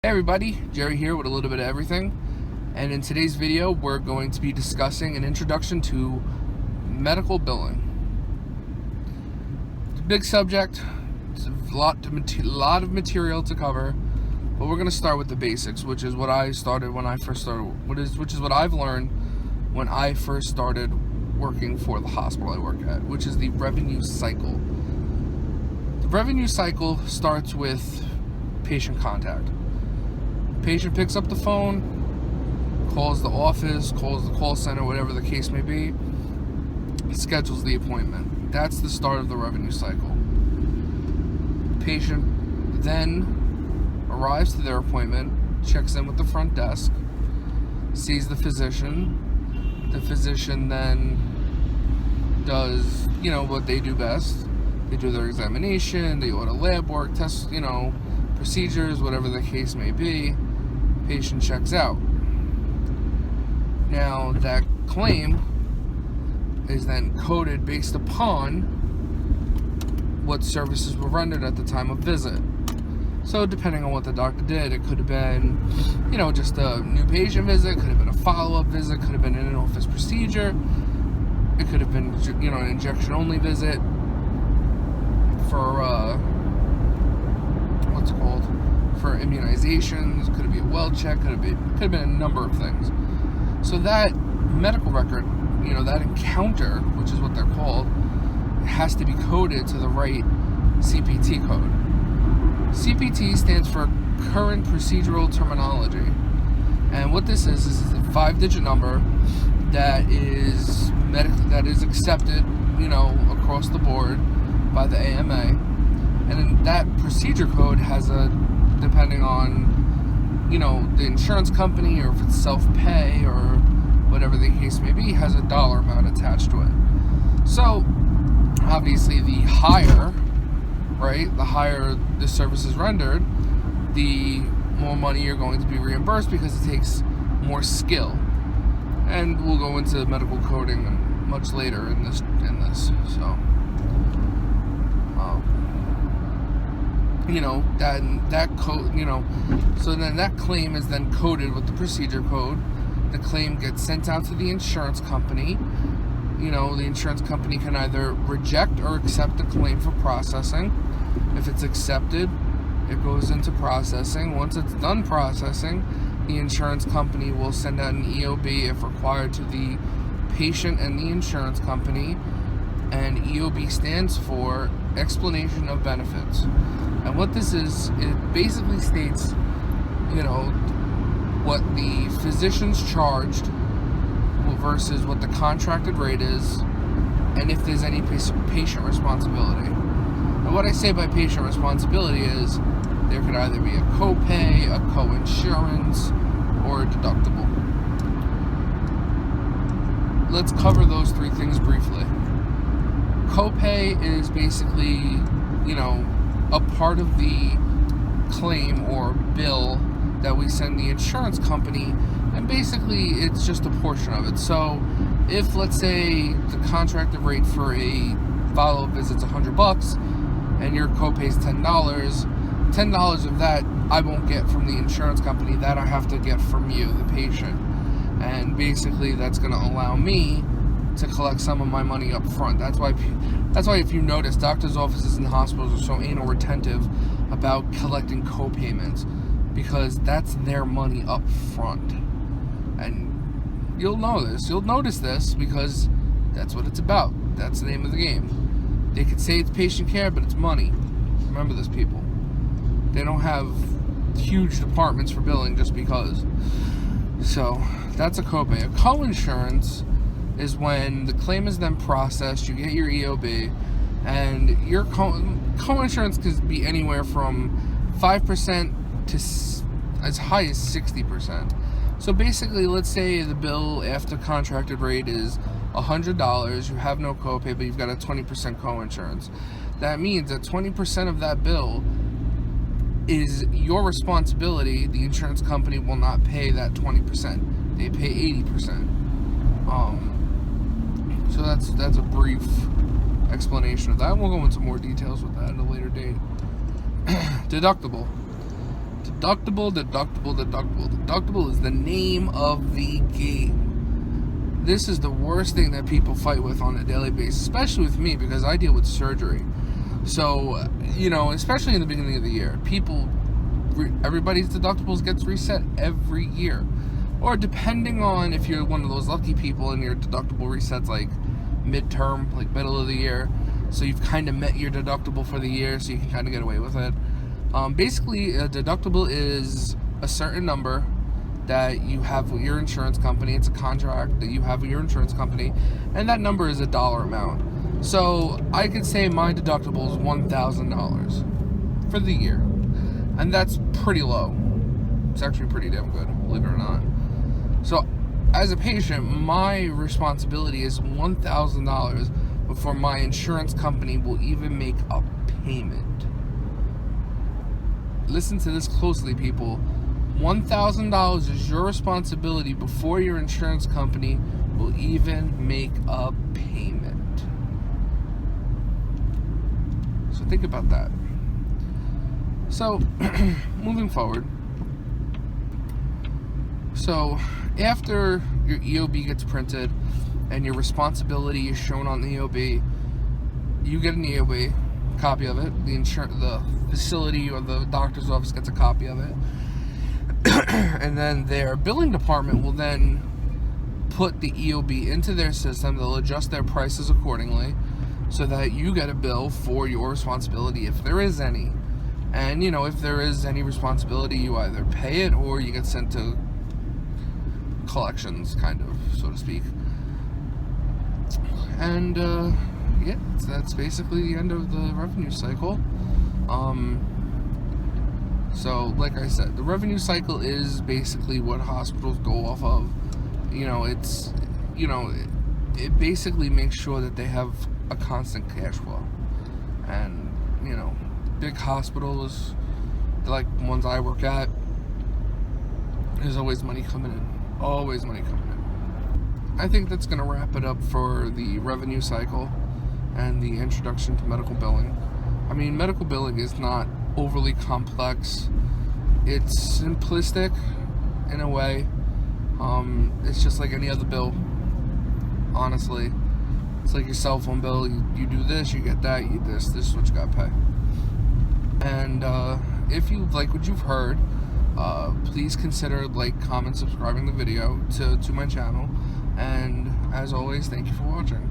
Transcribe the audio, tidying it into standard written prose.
Hey everybody, Jerry here with a little bit of everything, and in today's video we're going to be discussing an introduction to medical billing. It's a big subject, it's a lot of material to cover, but we're going to start with the basics, which is what I started when I first started, which is what I've learned when I first started working for the hospital I work at, which is the revenue cycle. The revenue cycle starts with patient contact. Patient picks up the phone, calls the office, calls the call center, whatever the case may be, schedules the appointment. That's the start of the revenue cycle. Patient then arrives to their appointment, checks in with the front desk, sees the physician. The physician then does, what they do best. They do their examination, they order lab work, tests, procedures, whatever the case may be. Patient checks out. Now that claim is then coded based upon what services were rendered at the time of visit. So depending on what the doctor did, it could have been, just a new patient visit, could have been a follow-up visit, could have been an in-office procedure, it could have been, an injection-only visit for, for immunizations, could be a well check, could have been a number of things. So that medical record, that encounter, which is what they're called, has to be coded to the right CPT code. CPT stands for current procedural terminology. And what this is a 5-digit number that is accepted, across the board by the AMA. And then that procedure code has depending on, the insurance company, or if it's self-pay or whatever the case may be, has a dollar amount attached to it. So, obviously, the higher the service is rendered, the more money you're going to be reimbursed, because it takes more skill. And we'll go into medical coding much later in this. So. That code, so then that claim is then coded with the procedure code. The claim gets sent out to the insurance company. The insurance company can either reject or accept the claim for processing. If it's accepted, it goes into processing. Once it's done processing, the insurance company will send out an EOB if required to the patient and the insurance company. And EOB stands for Explanation of Benefits. And what this is, it basically states, what the physician's charged versus what the contracted rate is, and if there's any patient responsibility. And what I say by patient responsibility is there could either be a copay, a co-insurance, or a deductible. Let's cover those three things briefly. Copay is basically, a part of the claim or bill that we send the insurance company, and basically it's just a portion of it. So if, let's say, the contracted rate for a follow-up visit's $100 and your copay is $10 of that I won't get from the insurance company, that I have to get from you, the patient. And basically that's going to allow me to collect some of my money up front. That's why if you notice, doctors' offices and hospitals are so anal retentive about collecting co-payments, because that's their money up front. And you'll notice this because that's what it's about. That's the name of the game. They could say it's patient care, but it's money. Remember this, people. They don't have huge departments for billing just because. So that's a copay. A co-insurance is when the claim is then processed, you get your EOB, and your co-insurance could be anywhere from 5% to as high as 60%. So basically, let's say the bill after contracted rate is $100, you have no copay, but you've got a 20% co-insurance. That means that 20% of that bill is your responsibility. The insurance company will not pay that 20%. They pay 80%. So that's a brief explanation of that. We'll go into more details with that at a later date. Deductible. Deductible, deductible, deductible. Deductible is the name of the game. This is the worst thing that people fight with on a daily basis, especially with me, because I deal with surgery. So, especially in the beginning of the year, everybody's deductibles gets reset every year. Or depending on if you're one of those lucky people and your deductible resets like midterm, like middle of the year, so you've kind of met your deductible for the year, so you can kind of get away with it. Basically, a deductible is a certain number that you have with your insurance company. It's a contract that you have with your insurance company, and that number is a dollar amount. So I could say my deductible is $1,000 for the year, and that's pretty low. It's actually pretty damn good, believe it or not. So as a patient, my responsibility is $1,000 before my insurance company will even make a payment. Listen to this closely, people. $1,000 is your responsibility before your insurance company will even make a payment. So think about that. So, moving forward. So, after your EOB gets printed and your responsibility is shown on the EOB, you get an EOB copy of it. The facility or the doctor's office gets a copy of it. And then their billing department will then put the EOB into their system. They'll adjust their prices accordingly so that you get a bill for your responsibility if there is any. And, if there is any responsibility, you either pay it or you get sent to collections, kind of, so to speak. And, that's basically the end of the revenue cycle. So, like I said, the revenue cycle is basically what hospitals go off of. It basically makes sure that they have a constant cash flow. And, big hospitals, like ones I work at, there's always money coming in. Always money coming in. I think that's going to wrap it up for the revenue cycle and the introduction to medical billing. I mean, medical billing is not overly complex. It's simplistic in a way. It's just like any other bill, honestly. It's like your cell phone bill. You do this, you get that, you this is what you gotta pay. And if you like what you've heard, please consider comment, subscribing the video to my channel. And as always, thank you for watching.